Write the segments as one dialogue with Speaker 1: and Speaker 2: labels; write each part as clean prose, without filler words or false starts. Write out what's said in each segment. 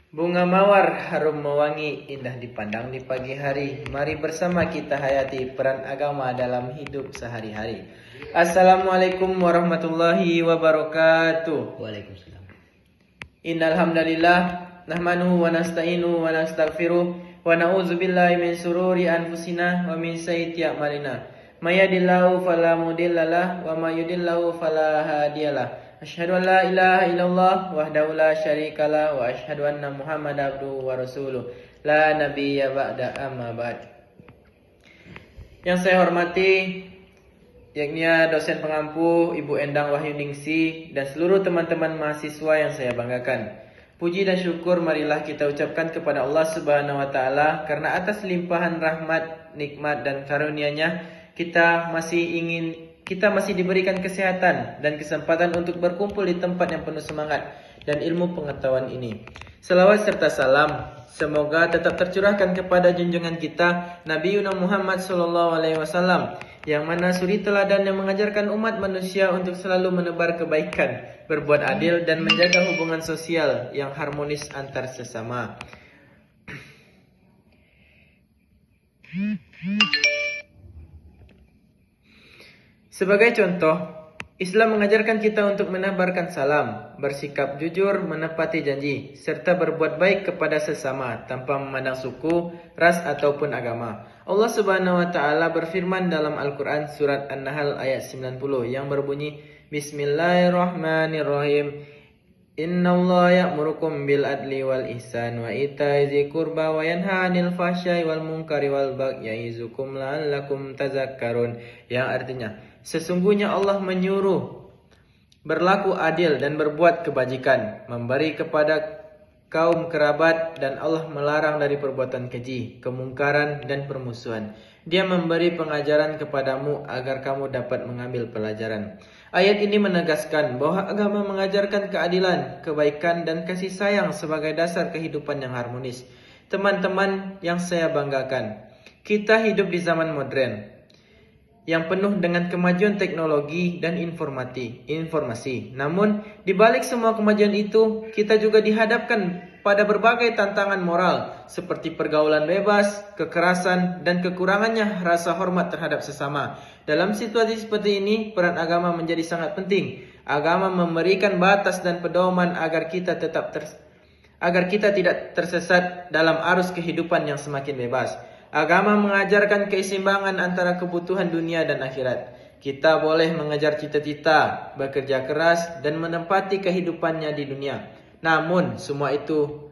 Speaker 1: Bunga mawar harum mewangi, indah dipandang di pagi hari. Mari bersama kita hayati peran agama dalam hidup sehari-hari. Assalamualaikum warahmatullahi wabarakatuh.
Speaker 2: Waalaikumsalam.
Speaker 1: Innal hamdalillah nahmanuhu wa nasta'inuhu wa nastaghfiruh wa na'udzu billahi min sururi anfusina wa min sayyiati a'malina. May yahdihillahu fala mudhillalah wa may yudhlilhu fala hadiyalah. Asyhadu an la ilaha illallah wahdahu la syarikalah wa asyhadu anna Muhammadan abduhu wa rasuluh. La nabiyya ba'da amma ba'd. Yang saya hormati yakni dosen pengampu Ibu Endang Wahyuningsi dan seluruh teman-teman mahasiswa yang saya banggakan. Puji dan syukur marilah kita ucapkan kepada Allah Subhanahu wa taala karena atas limpahan rahmat, nikmat dan karunia-Nya kita masih diberikan kesehatan dan kesempatan untuk berkumpul di tempat yang penuh semangat dan ilmu pengetahuan ini. Selawat serta salam semoga tetap tercurahkan kepada junjungan kita Nabi Muhammad SAW, yang mana suri teladan yang mengajarkan umat manusia untuk selalu menebar kebaikan, berbuat adil dan menjaga hubungan sosial yang harmonis antar sesama. Sebagai contoh, Islam mengajarkan kita untuk menebarkan salam, bersikap jujur, menepati janji, serta berbuat baik kepada sesama tanpa memandang suku, ras ataupun agama. Allah Subhanahu wa taala berfirman dalam Al-Qur'an surat An-Nahl ayat 90 yang berbunyi, Bismillahirrahmanirrahim. Innallaha ya'murukum bil adli wal ihsan wa ita'i dzil qurba wa yanha 'anil fahsya'i wal munkari wal bagyi ya'izukum la'allakum tazakkarun, yang artinya sesungguhnya Allah menyuruh berlaku adil dan berbuat kebajikan, memberi kepada kaum kerabat, dan Allah melarang dari perbuatan keji, kemungkaran dan permusuhan. Dia memberi pengajaran kepadamu agar kamu dapat mengambil pelajaran. Ayat ini menegaskan bahwa agama mengajarkan keadilan, kebaikan dan kasih sayang sebagai dasar kehidupan yang harmonis. Teman-teman yang saya banggakan, kita hidup di zaman modern yang penuh dengan kemajuan teknologi dan informasi. Namun, di balik semua kemajuan itu, kita juga dihadapkan pada berbagai tantangan moral seperti pergaulan bebas, kekerasan, dan kekurangannya rasa hormat terhadap sesama. Dalam situasi seperti ini, peran agama menjadi sangat penting. Agama memberikan batas dan pedoman agar kita tidak tersesat dalam arus kehidupan yang semakin bebas. Agama mengajarkan keseimbangan antara kebutuhan dunia dan akhirat. Kita boleh mengejar cita-cita, bekerja keras, dan menempati kehidupannya di dunia. Namun semua itu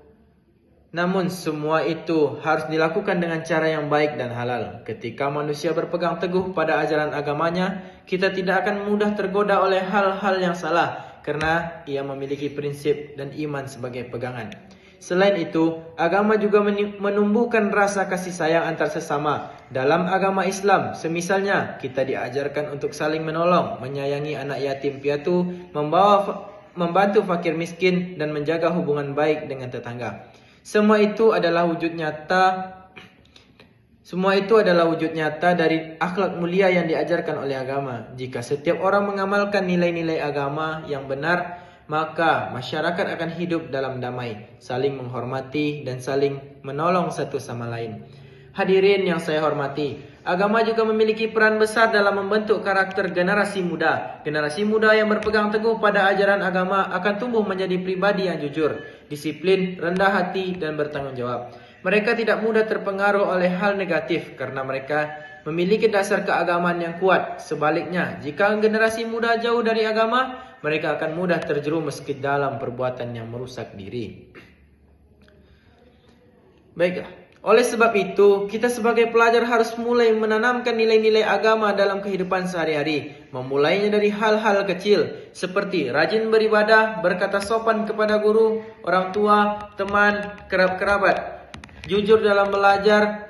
Speaker 1: harus dilakukan dengan cara yang baik dan halal. Ketika manusia berpegang teguh pada ajaran agamanya, kita tidak akan mudah tergoda oleh hal-hal yang salah karena ia memiliki prinsip dan iman sebagai pegangan. Selain itu, agama juga menumbuhkan rasa kasih sayang antar sesama. Dalam agama Islam, semisalnya kita diajarkan untuk saling menolong, menyayangi anak yatim piatu, membantu fakir miskin, dan menjaga hubungan baik dengan tetangga. Semua itu adalah wujud nyata dari akhlak mulia yang diajarkan oleh agama. Jika setiap orang mengamalkan nilai-nilai agama yang benar, maka masyarakat akan hidup dalam damai, saling menghormati dan saling menolong satu sama lain. Hadirin yang saya hormati, agama juga memiliki peran besar dalam membentuk karakter generasi muda. Generasi muda yang berpegang teguh pada ajaran agama akan tumbuh menjadi pribadi yang jujur, disiplin, rendah hati, dan bertanggung jawab. Mereka tidak mudah terpengaruh oleh hal negatif karena mereka memiliki dasar keagamaan yang kuat. Sebaliknya, jika generasi muda jauh dari agama, mereka akan mudah terjerumus ke dalam perbuatan yang merusak diri. Baiklah, oleh sebab itu, kita sebagai pelajar harus mulai menanamkan nilai-nilai agama dalam kehidupan sehari-hari. Memulainya dari hal-hal kecil, seperti rajin beribadah, berkata sopan kepada guru, orang tua, teman, kerabat. Jujur dalam belajar,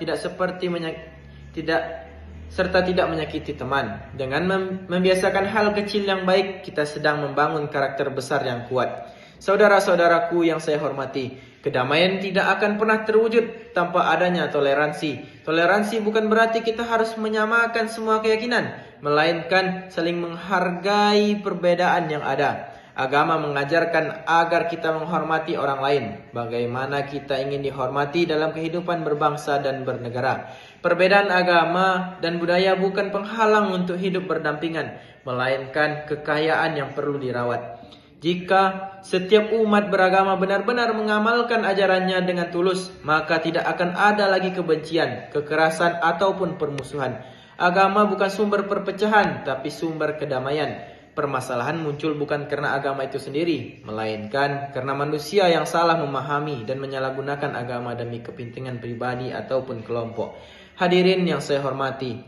Speaker 1: serta tidak menyakiti teman. Dengan membiasakan hal kecil yang baik, kita sedang membangun karakter besar yang kuat. Saudara-saudaraku yang saya hormati, kedamaian tidak akan pernah terwujud tanpa adanya toleransi. Toleransi bukan berarti kita harus menyamakan semua keyakinan, melainkan saling menghargai perbedaan yang ada. Agama mengajarkan agar kita menghormati orang lain, bagaimana kita ingin dihormati dalam kehidupan berbangsa dan bernegara. Perbedaan agama dan budaya bukan penghalang untuk hidup berdampingan, melainkan kekayaan yang perlu dirawat. Jika setiap umat beragama benar-benar mengamalkan ajarannya dengan tulus, maka tidak akan ada lagi kebencian, kekerasan, ataupun permusuhan. Agama bukan sumber perpecahan, tapi sumber kedamaian. Permasalahan muncul bukan karena agama itu sendiri, melainkan karena manusia yang salah memahami dan menyalahgunakan agama demi kepentingan pribadi ataupun kelompok. Hadirin yang saya hormati,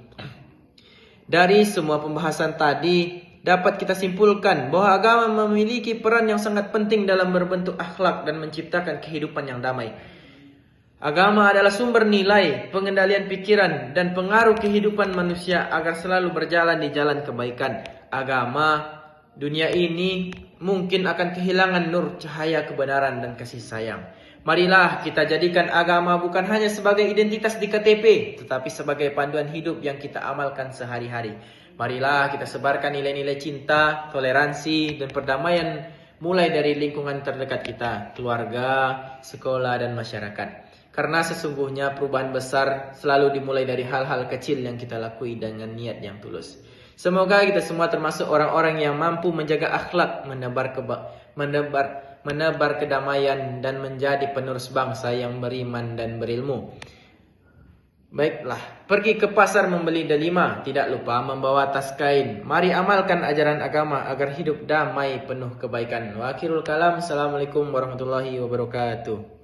Speaker 1: dari semua pembahasan tadi dapat kita simpulkan bahwa agama memiliki peran yang sangat penting dalam berbentuk akhlak dan menciptakan kehidupan yang damai. Agama adalah sumber nilai, pengendalian pikiran, dan pengaruh kehidupan manusia agar selalu berjalan di jalan kebaikan. Agama dunia ini mungkin akan kehilangan nur cahaya kebenaran dan kasih sayang. Marilah kita jadikan agama bukan hanya sebagai identitas di KTP, tetapi sebagai panduan hidup yang kita amalkan sehari-hari. Marilah kita sebarkan nilai-nilai cinta, toleransi, dan perdamaian mulai dari lingkungan terdekat kita, keluarga, sekolah, dan masyarakat. Karena sesungguhnya perubahan besar selalu dimulai dari hal-hal kecil yang kita lakui dengan niat yang tulus. Semoga kita semua termasuk orang-orang yang mampu menjaga akhlak, menebar kedamaian, dan menjadi penerus bangsa yang beriman dan berilmu. Baiklah, pergi ke pasar membeli delima, tidak lupa membawa tas kain. Mari amalkan ajaran agama agar hidup damai penuh kebaikan. Wa akhirul kalam, assalamualaikum warahmatullahi wabarakatuh.